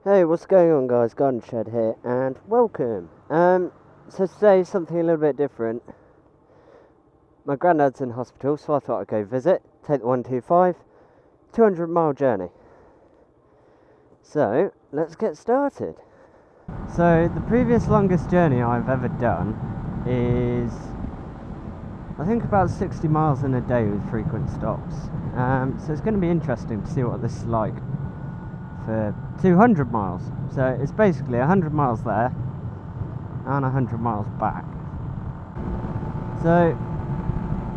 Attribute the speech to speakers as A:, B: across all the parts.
A: Hey, what's going on, guys? Garden Shed here, and welcome. So today is something a little bit different. My granddad's in hospital, so I thought I'd go visit. Take the 125, 200-mile journey. So let's get started. So the previous longest journey I've ever done is, I think, about 60 miles in a day with frequent stops. So it's going to be interesting to see what this is like for 200 miles. So it's basically 100 miles there and 100 miles back. So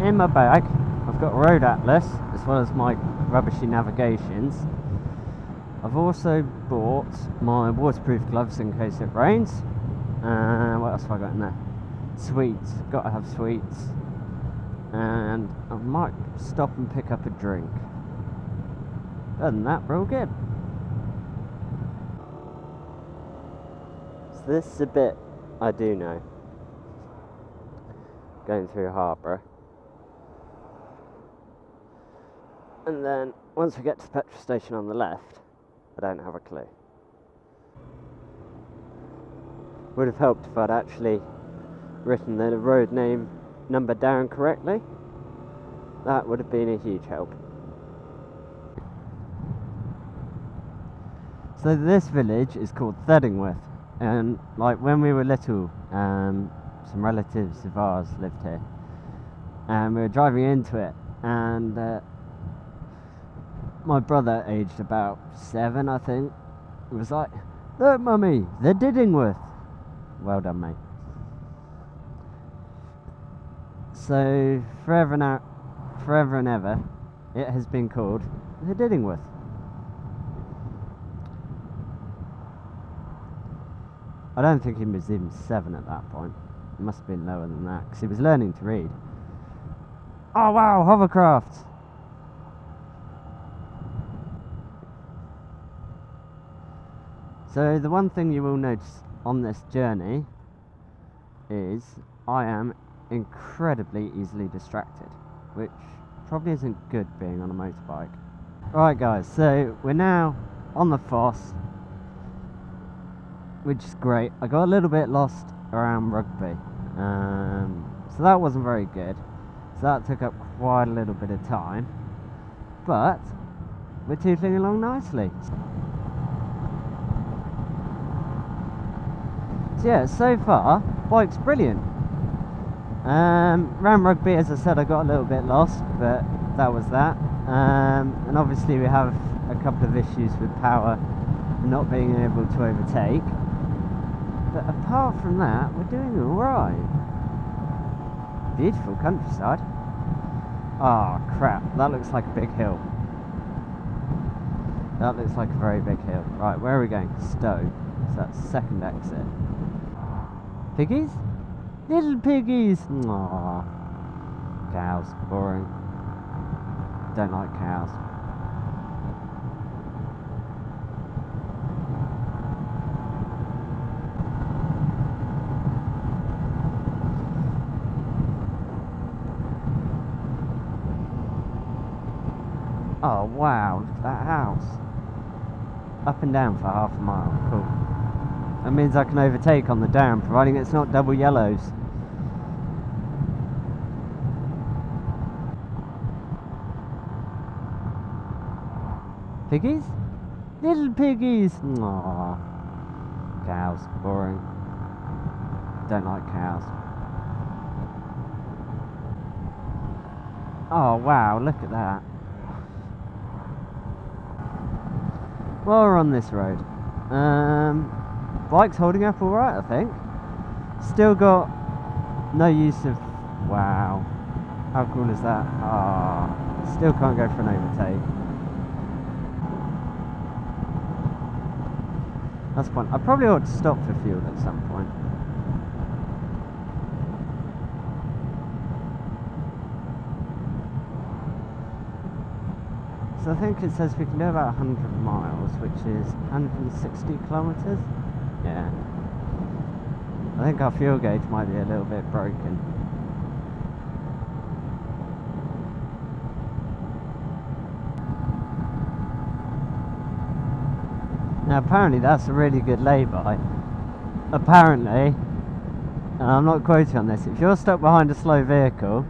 A: in my bag I've got a road atlas as well as my rubbishy navigations. I've also bought my waterproof gloves in case it rains. What else have I got in there? Sweets, gotta have sweets. And I might stop and pick up a drink. Other than that, we're all good. This is a bit I do know. Going through Harborough. And then once we get to the petrol station on the left, I don't have a clue. Would have helped if I'd actually written the road name number down correctly. That would have been a huge help. So this village is called Thedingworth. And like when we were little, some relatives of ours lived here, and we were driving into it, and my brother, aged about 7 I think, was like, "Look mummy, they're Didingworth." Well done, mate. So forever and ever, it has been called the Didingworth. I don't think he was even 7 at that point. It must have been lower than that, because he was learning to read. Oh wow, hovercraft! So the one thing you will notice on this journey is I am incredibly easily distracted, which probably isn't good being on a motorbike. Alright guys, so we're now on the Foss, which is great. I got a little bit lost around Rugby, so that wasn't very good. So that took up quite a little bit of time, but we're tootling along nicely. So yeah, so far, bike's brilliant. Around Rugby, as I said, I got a little bit lost, but that was that. And obviously we have a couple of issues with power and not being able to overtake. But apart from that, we're doing alright. Beautiful countryside. Oh crap, that looks like a big hill. That looks like a very big hill. Right, where are we going? Stowe. So that's second exit. Piggies? Little piggies! Aww. Cows, boring. Don't like cows. Oh wow, look at that house. Up and down for half a mile, cool. That means I can overtake on the down, providing it's not double yellows. Piggies? Little piggies! Aww. Cows, boring. Don't like cows. Oh wow, look at that. While we're on this road, bike's holding up alright, I think. Still got no use of... Wow. How cool is that? Ah, still can't go for an overtake. That's fine. I probably ought to stop for fuel at some point. So I think it says we can do about 100 miles, which is 160 kilometres. Yeah. I think our fuel gauge might be a little bit broken. Now apparently that's a really good lay-by. Apparently, and I'm not quoting on this, if you're stuck behind a slow vehicle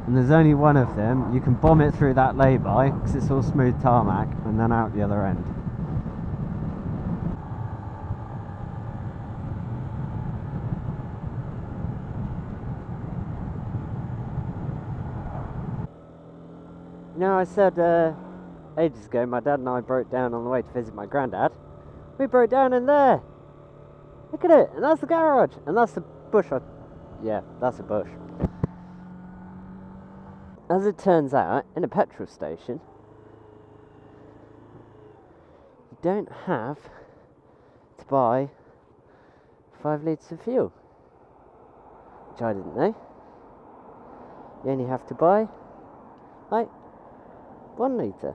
A: and there's only one of them, you can bomb it through that lay-by because it's all smooth tarmac and then out the other end. You know, I said ages ago my dad and I broke down on the way to visit my granddad. We broke down in there. Look at it, and that's the garage, and that's the bush. Yeah, that's a bush. As it turns out, in a petrol station, you don't have to buy 5 litres of fuel, which I didn't know. You only have to buy, like, 1 litre.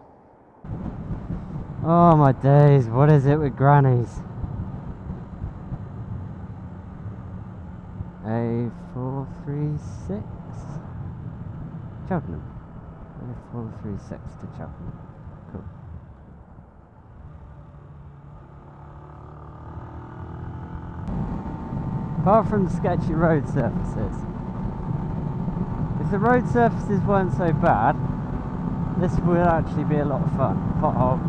A: Oh my days, what is it with grannies? A436 Cheltenham. A436 to Cheltenham. Cool. Apart from sketchy road surfaces, if the road surfaces weren't so bad, this would actually be a lot of fun. Pothole.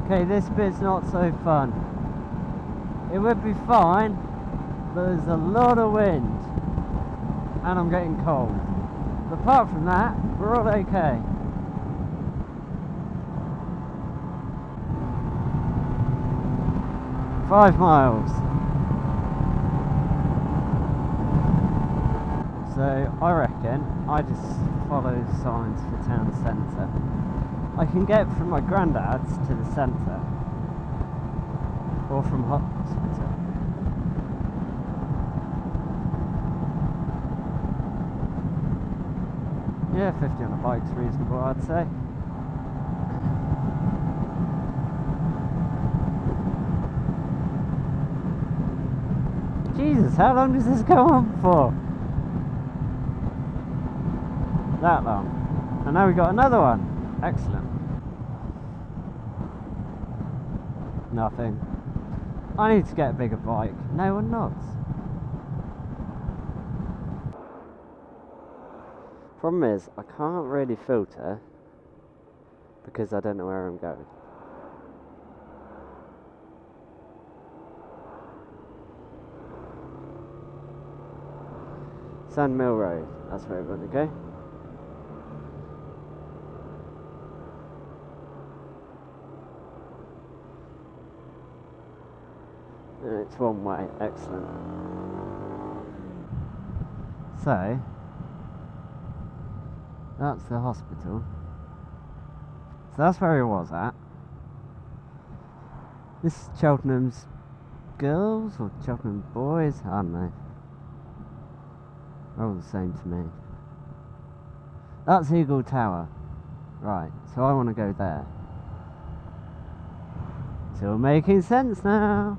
A: Okay, this bit's not so fun. It would be fine, but there's a lot of wind and I'm getting cold. But apart from that, we're all okay. "5 miles. So I reckon I just follow signs for town centre. I can get from my granddad's to the centre, or from hospital. Yeah, 50 on a bike's reasonable, I'd say. Jesus, how long does this go on for? That long. And now we got another one. Excellent. Nothing. I need to get a bigger bike. No one knows. Problem is, I can't really filter because I don't know where I'm going. Sandmill Road, that's where we're going to go. And it's one way, excellent. So, that's the hospital. So that's where he was at. This is Cheltenham's girls or Cheltenham boys, I don't know. They're all the same to me. That's Eagle Tower. Right, so I want to go there. It's all making sense now.